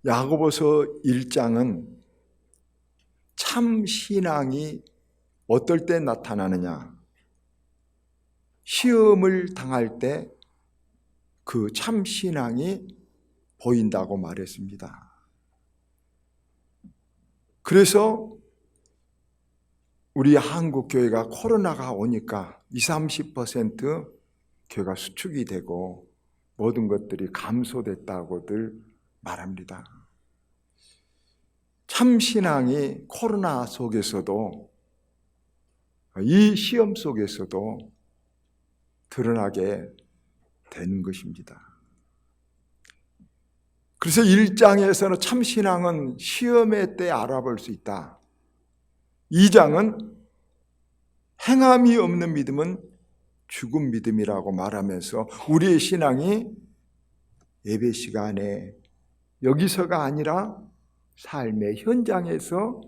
야고보서 1장은 참 신앙이 어떨 때 나타나느냐, 시험을 당할 때 그 참 신앙이 보인다고 말했습니다. 그래서 우리 한국 교회가 코로나가 오니까 20-30% 교회가 수축이 되고 모든 것들이 감소됐다고들 말합니다. 참 신앙이 코로나 속에서도, 이 시험 속에서도 드러나게 되는 것입니다. 그래서 1장에서는 참 신앙은 시험의 때 알아볼 수 있다. 2장은 행함이 없는 믿음은 죽은 믿음이라고 말하면서 우리의 신앙이 예배 시간에 여기서가 아니라 삶의 현장에서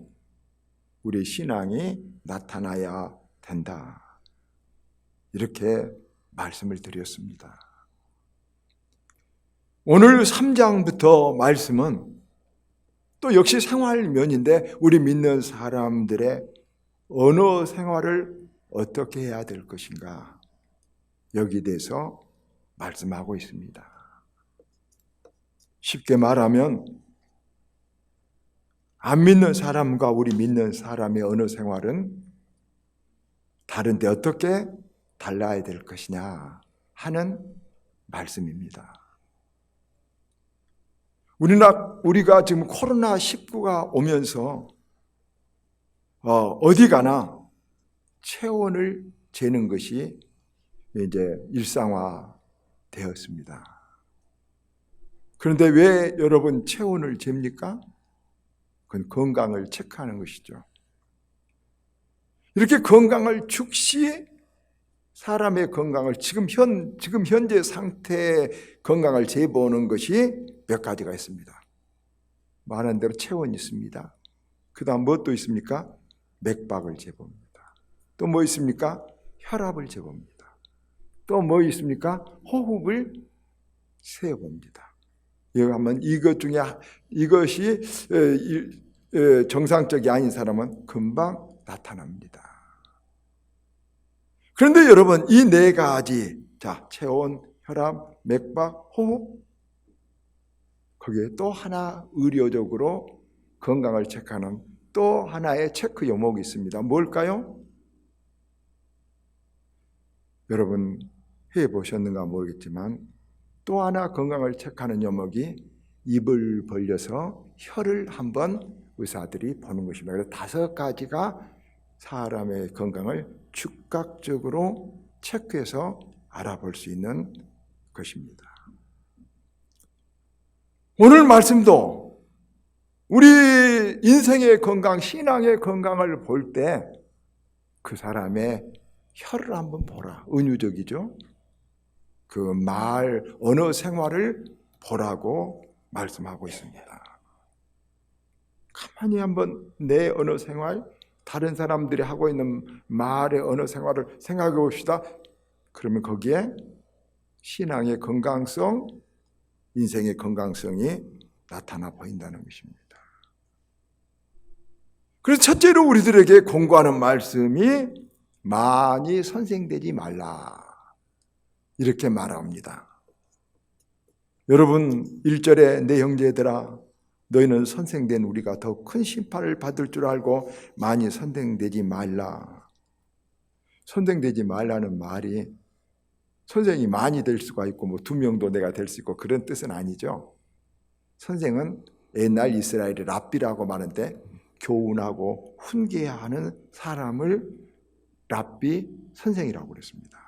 우리의 신앙이 나타나야 된다. 이렇게 말씀을 드렸습니다. 오늘 3장부터 말씀은 또 역시 생활면인데 우리 믿는 사람들의 언어 생활을 어떻게 해야 될 것인가, 여기에 대해서 말씀하고 있습니다. 쉽게 말하면 안 믿는 사람과 우리 믿는 사람의 언어 생활은 다른데 어떻게 달라야 될 것이냐 하는 말씀입니다. 우리가 지금 코로나19가 오면서 어디 가나 체온을 재는 것이 이제 일상화 되었습니다. 그런데 왜 여러분 체온을 잽니까? 그건 건강을 체크하는 것이죠. 이렇게 건강을 즉시 사람의 건강을 지금 현재 상태의 건강을 재보는 것이 몇 가지가 있습니다. 말한 대로 체온이 있습니다. 그 다음 무엇도 있습니까? 맥박을 재봅니다. 또 뭐 있습니까? 혈압을 재봅니다. 또 뭐 있습니까? 호흡을 세어봅니다. 여기 하면 이것 중에 이것이 정상적이 아닌 사람은 금방 나타납니다. 그런데 여러분, 이 네 가지, 자, 체온, 혈압, 맥박, 호흡, 거기에 또 하나 의료적으로 건강을 체크하는 또 하나의 체크 요목이 있습니다. 뭘까요? 여러분 해보셨는가 모르겠지만 또 하나 건강을 체크하는 요목이 입을 벌려서 혀를 한번 의사들이 보는 것입니다. 그래서 5가지가 사람의 건강을 즉각적으로 체크해서 알아볼 수 있는 것입니다. 오늘 말씀도 우리 인생의 건강, 신앙의 건강을 볼 때 그 사람의 혀를 한번 보라. 은유적이죠? 그 말, 언어 생활을 보라고 말씀하고 있습니다. 가만히 한번 내 언어 생활, 다른 사람들이 하고 있는 말의 언어 생활을 생각해 봅시다. 그러면 거기에 신앙의 건강성, 인생의 건강성이 나타나 보인다는 것입니다. 그래서 첫째로 우리들에게 공부하는 말씀이 많이 선생되지 말라, 이렇게 말합니다. 여러분 1절에 내 형제들아 너희는 선생된 우리가 더 큰 심판을 받을 줄 알고 많이 선생되지 말라. 선생되지 말라는 말이 선생이 많이 될 수가 있고 뭐 2명도 내가 될 수 있고 그런 뜻은 아니죠. 선생은 옛날 이스라엘의 랍비라고 말하는데 교훈하고 훈계하는 사람을 랍비, 선생이라고 그랬습니다.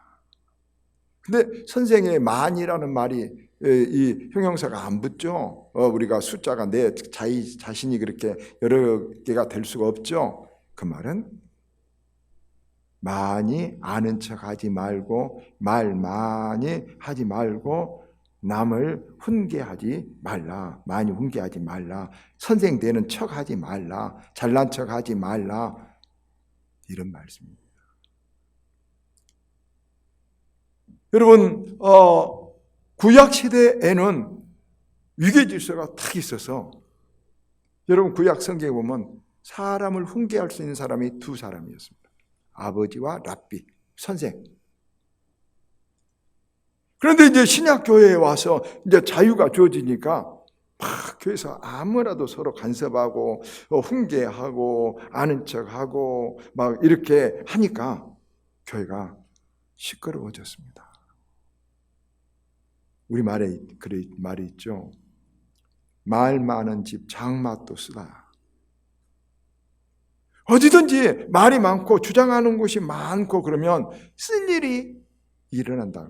근데 선생의 많이라는 말이 이 형용사가 안 붙죠. 우리가 숫자가 내 자신이 그렇게 여러 개가 될 수가 없죠. 그 말은 많이 아는 척 하지 말고 말 많이 하지 말고 남을 훈계하지 말라. 많이 훈계하지 말라. 선생 되는 척 하지 말라. 잘난 척 하지 말라. 이런 말씀입니다. 여러분 구약 시대에는 위계 질서가 딱 있어서, 여러분 구약 성경에 보면 사람을 훈계할 수 있는 사람이 두 사람이었습니다. 아버지와 랍비, 선생. 그런데 이제 신약 교회에 와서 이제 자유가 주어지니까 막 교회에서 아무라도 서로 간섭하고 훈계하고 아는 척하고 막 이렇게 하니까 교회가 시끄러워졌습니다. 우리 말에 그런 말이 있죠. 말 많은 집 장맛도 쓰다. 어디든지 말이 많고 주장하는 곳이 많고 그러면 쓸 일이 일어난다.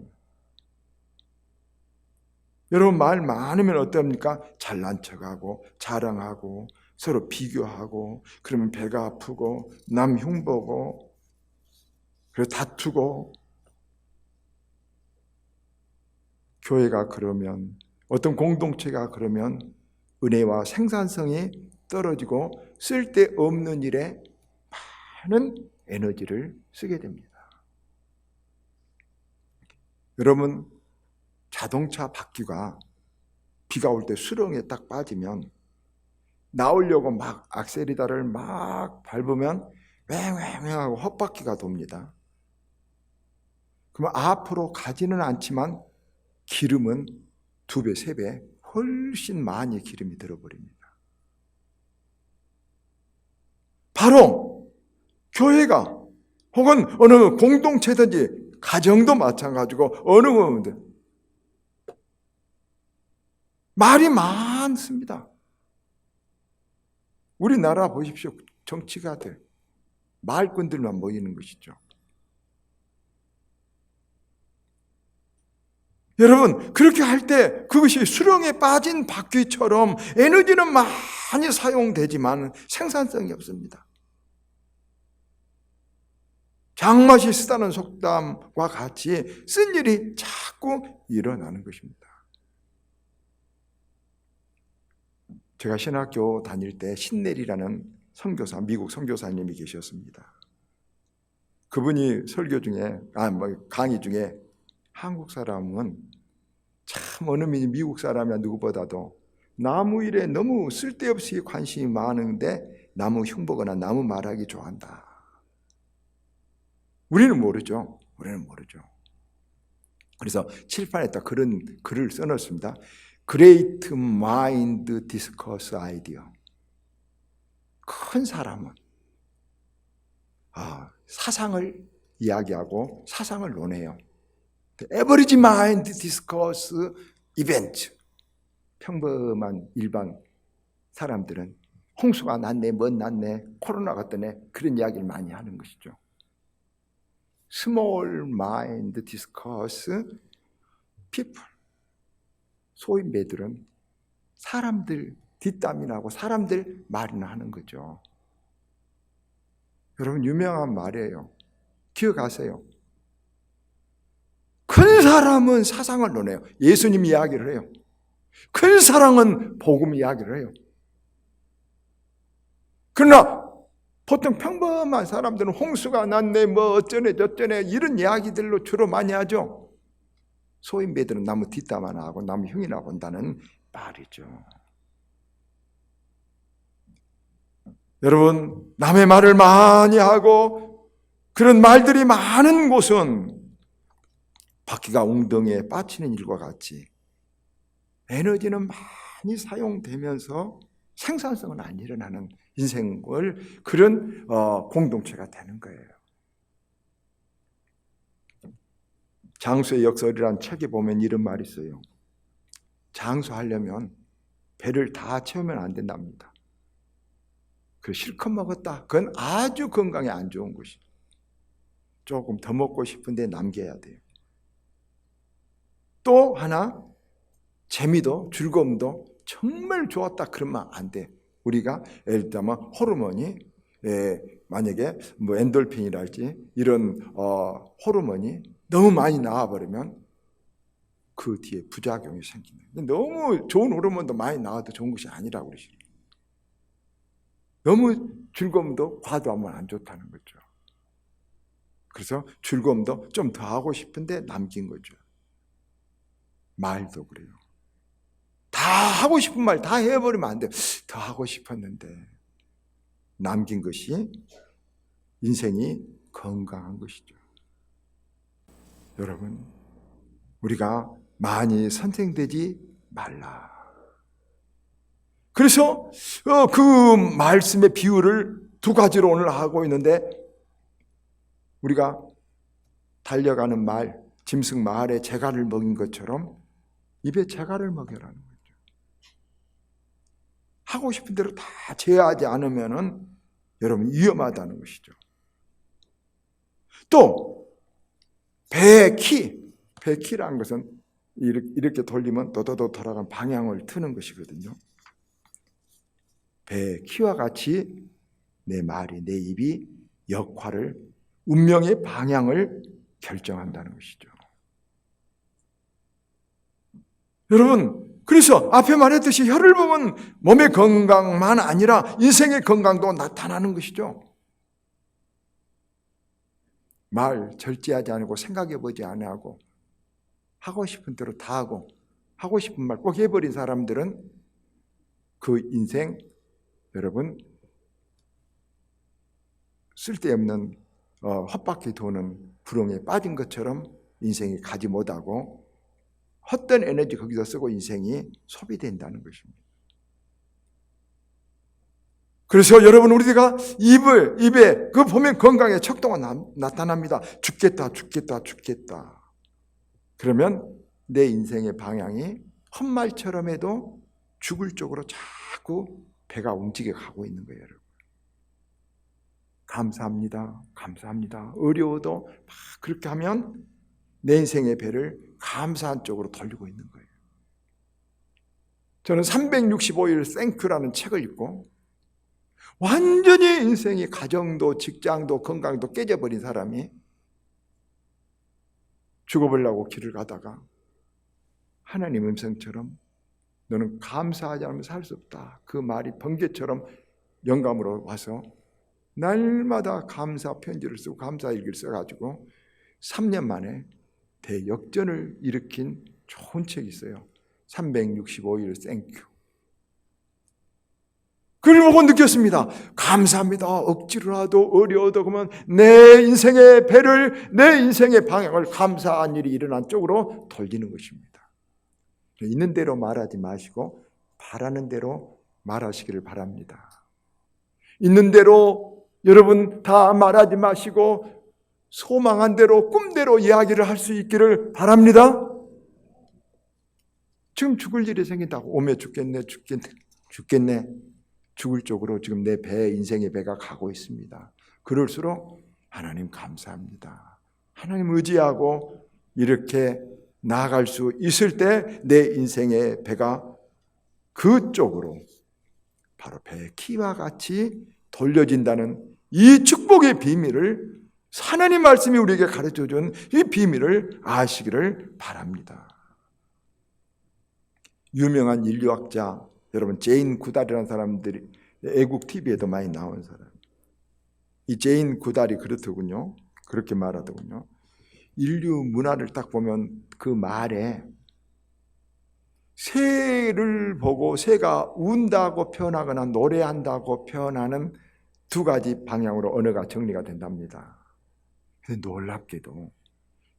여러분 말 많으면 어떻습니까? 잘난 척하고 자랑하고 서로 비교하고 그러면 배가 아프고 남 흉보고 그래서 다투고. 교회가 그러면, 어떤 공동체가 그러면 은혜와 생산성이 떨어지고 쓸데없는 일에 많은 에너지를 쓰게 됩니다. 여러분 자동차 바퀴가 비가 올 때 수렁에 딱 빠지면 나오려고 막 악셀이다를 막 밟으면 왱왱하고 헛바퀴가 돕니다. 그러면 앞으로 가지는 않지만 기름은 2배, 3배 훨씬 많이 기름이 들어버립니다. 바로 교회가 혹은 어느 공동체든지 가정도 마찬가지고 어느 부분들 말이 많습니다. 우리나라 보십시오. 정치가들 말꾼들만 모이는 것이죠. 여러분 그렇게 할 때 그것이 수렁에 빠진 바퀴처럼 에너지는 많이 사용되지만 생산성이 없습니다. 장맛이 쓰다는 속담과 같이 쓸 일이 자꾸 일어나는 것입니다. 제가 신학교 다닐 때 신넬이라는 선교사, 미국 선교사님이 계셨습니다. 그분이 설교 중에, 강의 중에 한국 사람은 참 어느 미국 사람이야 누구보다도 나무 일에 너무 쓸데없이 관심이 많은데 나무 흉보거나 나무 말하기 좋아한다. 우리는 모르죠. 그래서 칠판에다 그런 글을 써놓습니다. Great Mind Discourse Idea. 큰 사람은 사상을 이야기하고 사상을 논해요. Average Mind Discourse Event. 평범한 일반 사람들은 홍수가 났네, 뭔 났네, 코로나가 뜨네 그런 이야기를 많이 하는 것이죠. Small Mind Discourse People. 소인배들은 사람들 뒷담이 나고 사람들 말이나 하는 거죠. 여러분 유명한 말이에요. 기억하세요. 큰 사람은 사상을 논해요. 예수님 이야기를 해요. 큰 사랑은 복음 이야기를 해요. 그러나 보통 평범한 사람들은 홍수가 났네, 뭐 어쩌네 저쩌네 이런 이야기들로 주로 많이 하죠. 소인배들은 나무 뒷담화나 하고 나무 흉이나 본다는 말이죠. 여러분 남의 말을 많이 하고 그런 말들이 많은 곳은 바퀴가 웅덩이에 빠지는 일과 같이 에너지는 많이 사용되면서 생산성은 안 일어나는 인생을 그런 공동체가 되는 거예요. 장수의 역설이란 책에 보면 이런 말이 있어요. 장수하려면 배를 다 채우면 안 된답니다. 그 실컷 먹었다. 그건 아주 건강에 안 좋은 것이죠. 조금 더 먹고 싶은데 남겨야 돼요. 또 하나 재미도 즐거움도 정말 좋았다 그러면 안 돼. 우리가 예를 들면 호르몬이 만약에 뭐 엔돌핀이랄지 이런 호르몬이 너무 많이 나와버리면 그 뒤에 부작용이 생깁니다. 너무 좋은 호르몬도 많이 나와도 좋은 것이 아니라고 그러시죠. 너무 즐거움도 과도하면 안 좋다는 거죠. 그래서 즐거움도 좀 더 하고 싶은데 남긴 거죠. 말도 그래요. 다 하고 싶은 말 다 해버리면 안 돼요. 더 하고 싶었는데 남긴 것이 인생이 건강한 것이죠. 여러분, 우리가 많이 선생되지 말라. 그래서 그 말씀의 비유를 두 가지로 오늘 하고 있는데, 우리가 달려가는 말, 짐승 말에 재갈을 먹인 것처럼 입에 재갈을 먹여라는 거죠. 하고 싶은 대로 다 제어하지 않으면은 여러분 위험하다는 것이죠. 또 배의 키라는 것은 이렇게 돌리면 도도도 돌아가는 방향을 트는 것이거든요. 배의 키와 같이 내 말이, 내 입이 역할을, 운명의 방향을 결정한다는 것이죠. 여러분, 그래서 앞에 말했듯이 혀를 보면 몸의 건강만 아니라 인생의 건강도 나타나는 것이죠. 말 절제하지 않고 생각해보지 않고 하고 싶은 대로 다 하고 하고 싶은 말 꼭 해버린 사람들은 그 인생, 여러분, 쓸데없는 헛바퀴 도는 구렁이에 빠진 것처럼 인생이 가지 못하고 헛된 에너지 거기서 쓰고 인생이 소비된다는 것입니다. 그래서 여러분, 우리가 입에 그 보면 건강에 척도가 나타납니다. 죽겠다. 그러면 내 인생의 방향이 헛말처럼 해도 죽을 쪽으로 자꾸 배가 움직여 가고 있는 거예요, 여러분. 감사합니다. 어려워도 막 그렇게 하면 내 인생의 배를 감사한 쪽으로 돌리고 있는 거예요. 저는 365일 땡큐라는 책을 읽고 완전히 인생이 가정도 직장도 건강도 깨져버린 사람이 죽어보려고 길을 가다가 하나님 음성처럼 너는 감사하지 않으면 살 수 없다, 그 말이 번개처럼 영감으로 와서 날마다 감사 편지를 쓰고 감사 일기를 써가지고 3년 만에 대역전을 일으킨 좋은 책이 있어요. 365일 땡큐. 그걸 보고 느꼈습니다. 감사합니다. 억지로라도 어려워도 그러면 내 인생의 배를, 내 인생의 방향을 감사한 일이 일어난 쪽으로 돌리는 것입니다. 있는 대로 말하지 마시고 바라는 대로 말하시기를 바랍니다. 있는 대로 여러분 다 말하지 마시고 소망한 대로, 꿈대로 이야기를 할 수 있기를 바랍니다. 지금 죽을 일이 생긴다고 오며 죽겠네. 죽을 쪽으로 지금 내 배, 인생의 배가 가고 있습니다. 그럴수록 하나님 감사합니다. 하나님 의지하고 이렇게 나아갈 수 있을 때 내 인생의 배가 그쪽으로 바로 배의 키와 같이 돌려진다는 이 축복의 비밀을, 하나님 말씀이 우리에게 가르쳐준 이 비밀을 아시기를 바랍니다. 유명한 인류학자, 여러분 제인 구달이라는 사람들이 애국 TV에도 많이 나온 사람. 이 제인 구달이 그렇더군요. 그렇게 말하더군요. 인류 문화를 딱 보면 그 말에 새를 보고 새가 운다고 표현하거나 노래한다고 표현하는 두 가지 방향으로 언어가 정리가 된답니다. 근데 놀랍게도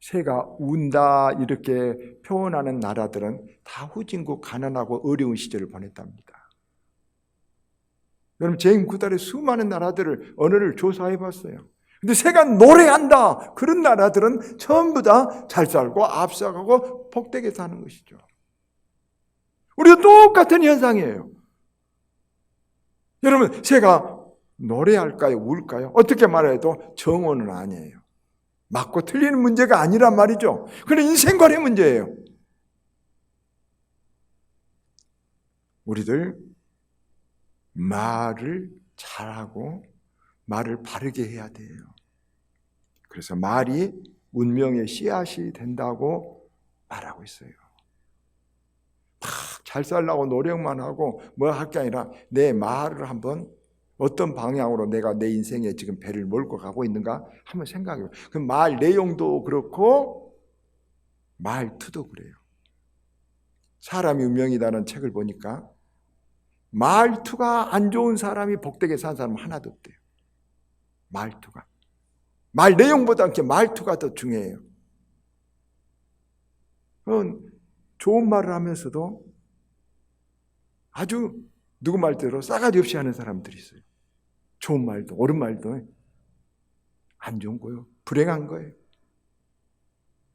새가 운다 이렇게 표현하는 나라들은 다 후진국 가난하고 어려운 시절을 보냈답니다. 여러분, 제인 구달의 수많은 나라들을 언어를 조사해 봤어요. 근데 새가 노래한다 그런 나라들은 전부 다 잘 살고 앞서가고 복되게 사는 것이죠. 우리가 똑같은 현상이에요. 여러분, 새가 노래할까요? 울까요? 어떻게 말해도 정오는 아니에요. 맞고 틀리는 문제가 아니란 말이죠. 그건 인생관의 문제예요. 우리들 말을 잘하고 말을 바르게 해야 돼요. 그래서 말이 운명의 씨앗이 된다고 말하고 있어요. 막 잘 살라고 노력만 하고 뭐 할 게 아니라 내 말을 한번 어떤 방향으로 내가 내 인생에 지금 배를 몰고 가고 있는가 한번 생각해요. 그 말 내용도 그렇고 말투도 그래요. 사람이 운명이다는 책을 보니까 말투가 안 좋은 사람이 복되게 산 사람은 하나도 없대요. 말투가. 말 내용보다 말투가 더 중요해요. 좋은 말을 하면서도 아주 누구 말대로 싸가지 없이 하는 사람들이 있어요. 좋은 말도 옳은 말도 안 좋은 거예요. 불행한 거예요.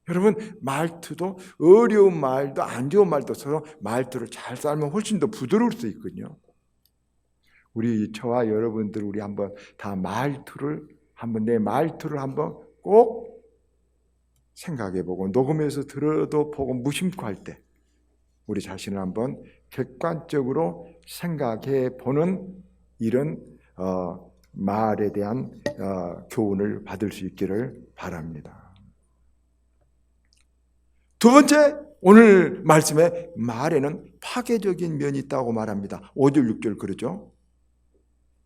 여러분, 말투도 어려운 말도 안 좋은 말도 써서 말투를 잘 살면 훨씬 더 부드러울 수 있거든요. 우리 저와 여러분들 우리 한번 다 내 말투를 한번 꼭 생각해보고 녹음해서 들어도 보고 무심코 할 때 우리 자신을 한번 객관적으로 생각해 보는 이런 말에 대한 교훈을 받을 수 있기를 바랍니다. 두 번째, 오늘 말씀에 말에는 파괴적인 면이 있다고 말합니다. 5절 6절 그러죠.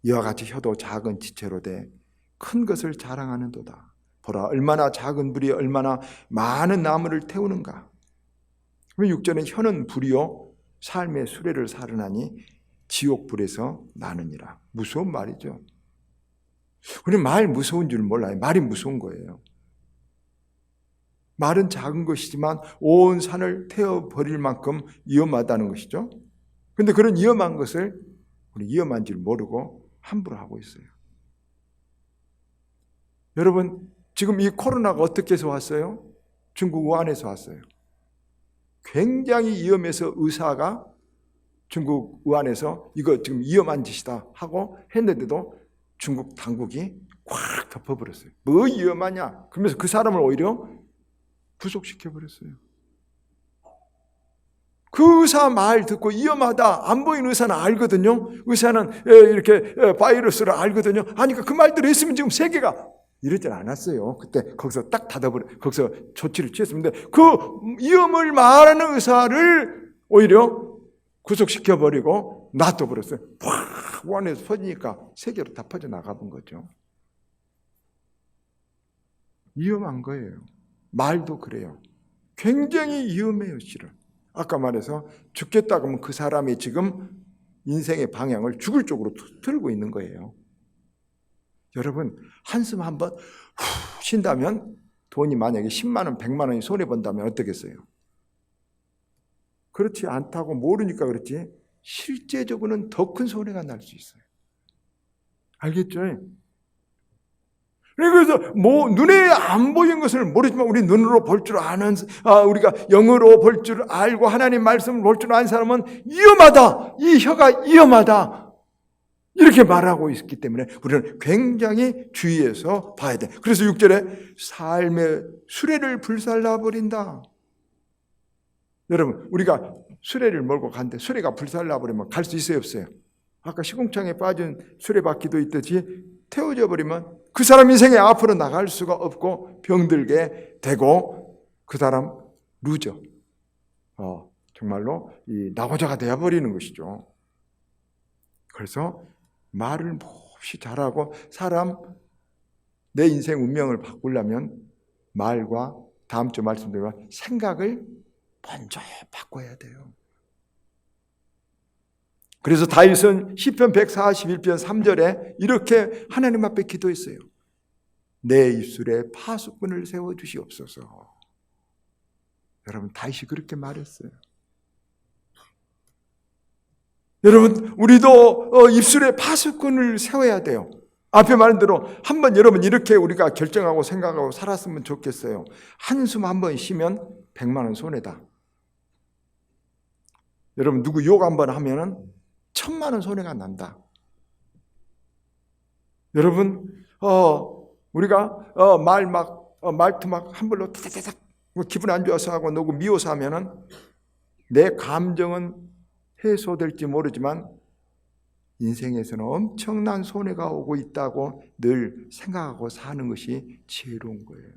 이와 같이 혀도 작은 지체로 돼 큰 것을 자랑하는도다. 보라, 얼마나 작은 불이 얼마나 많은 나무를 태우는가. 6절에 혀는 불이요 삶의 수레를 살으나니 지옥불에서 나느니라. 무서운 말이죠. 우리 말 무서운 줄 몰라요. 말이 무서운 거예요. 말은 작은 것이지만 온 산을 태워버릴 만큼 위험하다는 것이죠. 그런데 그런 위험한 것을 우리 위험한 줄 모르고 함부로 하고 있어요. 여러분, 지금 이 코로나가 어떻게 해서 왔어요? 중국 우한에서 왔어요. 굉장히 위험해서 의사가 중국 우한에서 이거 지금 위험한 짓이다 하고 했는데도 중국 당국이 꽉 덮어버렸어요. 뭐 위험하냐? 그러면서 그 사람을 오히려 구속시켜버렸어요. 그 의사 말 듣고 위험하다 안 보이는 의사는 알거든요. 의사는 이렇게 바이러스를 알거든요. 아니까 그 말대로 했으면 지금 세계가 이러진 않았어요. 그때 거기서 딱 거기서 조치를 취했습니다. 그 위험을 말하는 의사를 오히려 구속시켜버리고 놔둬버렸어요. 팍 원에서 퍼지니까 세계로 다 퍼져나가본 거죠. 위험한 거예요. 말도 그래요. 굉장히 위험해요, 실은. 아까 말해서 죽겠다 그러면 그 사람이 지금 인생의 방향을 죽을 쪽으로 틀고 있는 거예요. 여러분, 한숨 한번 후 쉰다면 돈이 만약에 10만 원, 100만 원이 손해본다면 어떻겠어요? 그렇지 않다고 모르니까 그렇지 실제적으로는 더 큰 손해가 날 수 있어요. 알겠죠? 그래서 눈에 안 보이는 것을 모르지만 우리 눈으로 볼 줄 아는 우리가 영으로 볼 줄 알고 하나님 말씀을 볼 줄 아는 사람은 위험하다. 이 혀가 위험하다. 이렇게 말하고 있기 때문에 우리는 굉장히 주의해서 봐야 돼. 그래서 6절에 삶의 수레를 불살라 버린다. 여러분, 우리가 수레를 몰고 가는데 수레가 불살라 버리면 갈 수 있어요, 없어요? 아까 시궁창에 빠진 수레바퀴도 있듯이 태워져 버리면 그 사람 인생에 앞으로 나갈 수가 없고 병들게 되고 그 사람 루저, 정말로 이 낙오자가 되어버리는 것이죠. 그래서 말을 몹시 잘하고 내 인생 운명을 바꾸려면 말과 다음 주 말씀드린 생각을 먼저 바꿔야 돼요. 그래서 다윗은 시편 141편 3절에 이렇게 하나님 앞에 기도했어요. 내 입술에 파수꾼을 세워주시옵소서. 여러분, 다윗이 그렇게 말했어요. 여러분, 우리도 입술에 파수꾼을 세워야 돼요. 앞에 말한 대로 한번 여러분 이렇게 우리가 결정하고 생각하고 살았으면 좋겠어요. 한숨 한번 쉬면 100만 원 손해다. 여러분, 누구 욕 한번 하면은 1000만 원 손해가 난다. 여러분, 우리가 말투 막 함부로 타닥타닥 기분 안 좋아서 하고 누구 미워서 하면은 내 감정은 해소될지 모르지만 인생에서는 엄청난 손해가 오고 있다고 늘 생각하고 사는 것이 지혜로운 거예요.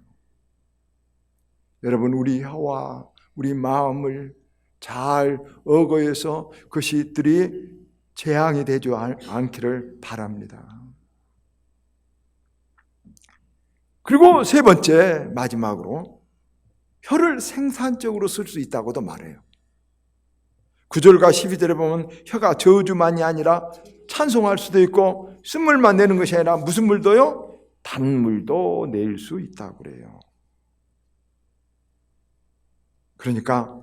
여러분, 우리 혀와 우리 마음을 잘 어거해서 그것들이 재앙이 되지 않기를 바랍니다. 그리고 세 번째, 마지막으로 혀를 생산적으로 쓸 수 있다고도 말해요. 9절과 12절에 보면 혀가 저주만이 아니라 찬송할 수도 있고 쓴물만 내는 것이 아니라 무슨 물도요? 단물도 낼 수 있다고 그래요. 그러니까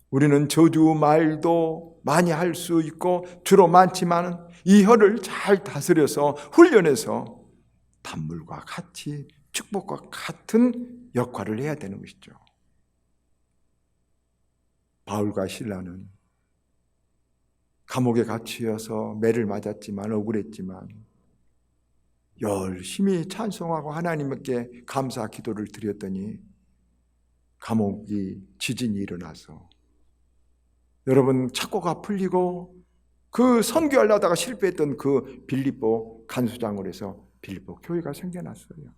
우리는 저주 말도 많이 할 수 있고 주로 많지만 이 혀를 잘 다스려서 훈련해서 단물과 같이 축복과 같은 역할을 해야 되는 것이죠. 바울과 실라는 감옥에 갇혀서 매를 맞았지만 억울했지만 열심히 찬송하고 하나님께 감사 기도를 드렸더니 감옥이 지진이 일어나서 여러분 착고가 풀리고 그 선교하려다가 실패했던 그 빌립보 간수장을 해서 빌립보 교회가 생겨났어요.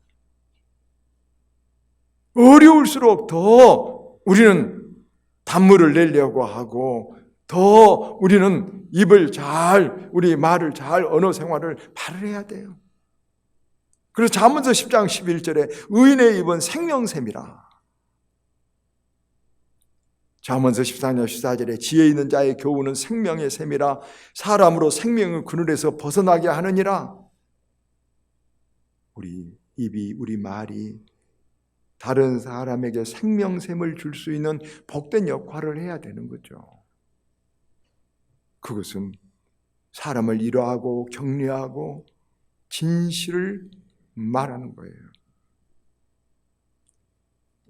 어려울수록 더 우리는 단물을 내려고 하고 더 우리는 우리 말을 잘 언어 생활을 발휘해야 돼요. 그래서 잠언서 10장 11절에 의인의 입은 생명샘이라. 잠언서 14장 14절에 지혜 있는 자의 교훈은 생명의 샘이라. 사람으로 생명의 그늘에서 벗어나게 하느니라. 우리 입이, 우리 말이 다른 사람에게 생명샘을 줄 수 있는 복된 역할을 해야 되는 거죠. 그것은 사람을 위로하고 격려하고 진실을 말하는 거예요.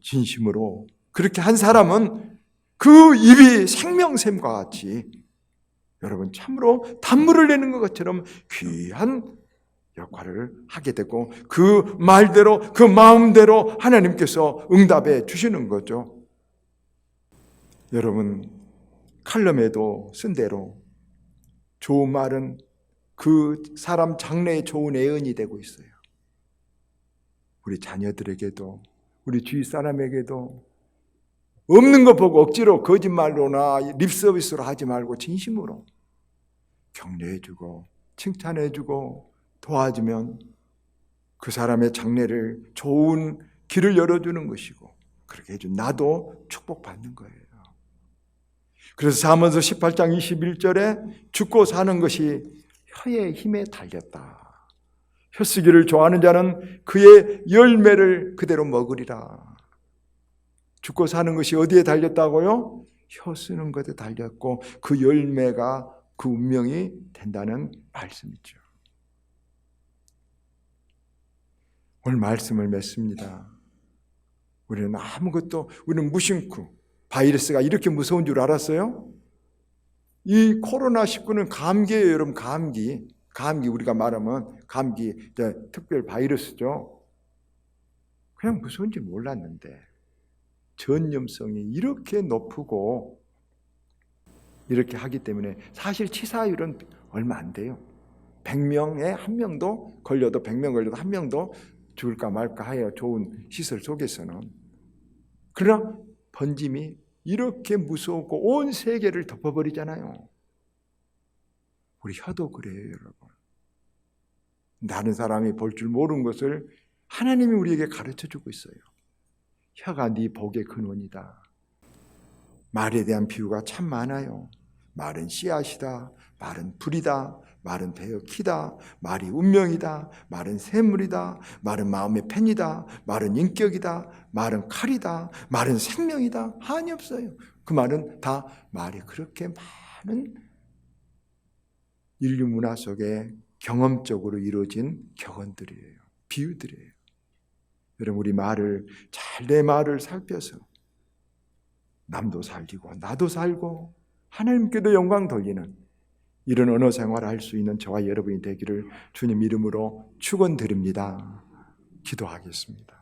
진심으로 그렇게 한 사람은 그 입이 생명샘과 같이 여러분 참으로 단물을 내는 것처럼 귀한 역할을 하게 되고 그 말대로 그 마음대로 하나님께서 응답해 주시는 거죠. 여러분 칼럼에도 쓴 대로 좋은 말은 그 사람 장래에 좋은 애언이 되고 있어요. 우리 자녀들에게도 우리 주위 사람에게도 없는 거 보고 억지로 거짓말로나 립서비스로 하지 말고 진심으로 격려해주고 칭찬해주고 도와주면 그 사람의 장래를 좋은 길을 열어주는 것이고 그렇게 해준 나도 축복받는 거예요. 그래서 잠언서 18장 21절에 죽고 사는 것이 혀의 힘에 달렸다. 혀쓰기를 좋아하는 자는 그의 열매를 그대로 먹으리라. 죽고 사는 것이 어디에 달렸다고요? 혀 쓰는 것에 달렸고 그 열매가 그 운명이 된다는 말씀이죠. 오늘 말씀을 맺습니다. 우리는 우리는 무심코 바이러스가 이렇게 무서운 줄 알았어요? 이 코로나19는 감기예요, 여러분. 감기 우리가 말하면 감기 특별 바이러스죠. 그냥 무서운지 몰랐는데 전염성이 이렇게 높고 이렇게 하기 때문에 사실 치사율은 얼마 안 돼요. 100명에 1명도 걸려도 100명 걸려도 1명도 죽을까 말까 해요. 좋은 시설 속에서는. 그러나 번짐이 이렇게 무서웠고 온 세계를 덮어버리잖아요. 우리 혀도 그래요, 여러분. 다른 사람이 볼 줄 모르는 것을 하나님이 우리에게 가르쳐주고 있어요. 혀가 네 복의 근원이다. 말에 대한 비유가 참 많아요. 말은 씨앗이다. 말은 불이다. 말은 베어 키다. 말이 운명이다. 말은 샘물이다. 말은 마음의 펜이다. 말은 인격이다. 말은 칼이다. 말은 생명이다. 한이 없어요. 그 말은 다 말이 그렇게 많은 인류 문화 속에 경험적으로 이루어진 격언들이에요. 비유들이에요. 여러분 우리 내 말을 살펴서 남도 살리고 나도 살고 하나님께도 영광 돌리는 이런 언어 생활을 할 수 있는 저와 여러분이 되기를 주님 이름으로 축원드립니다. 기도하겠습니다.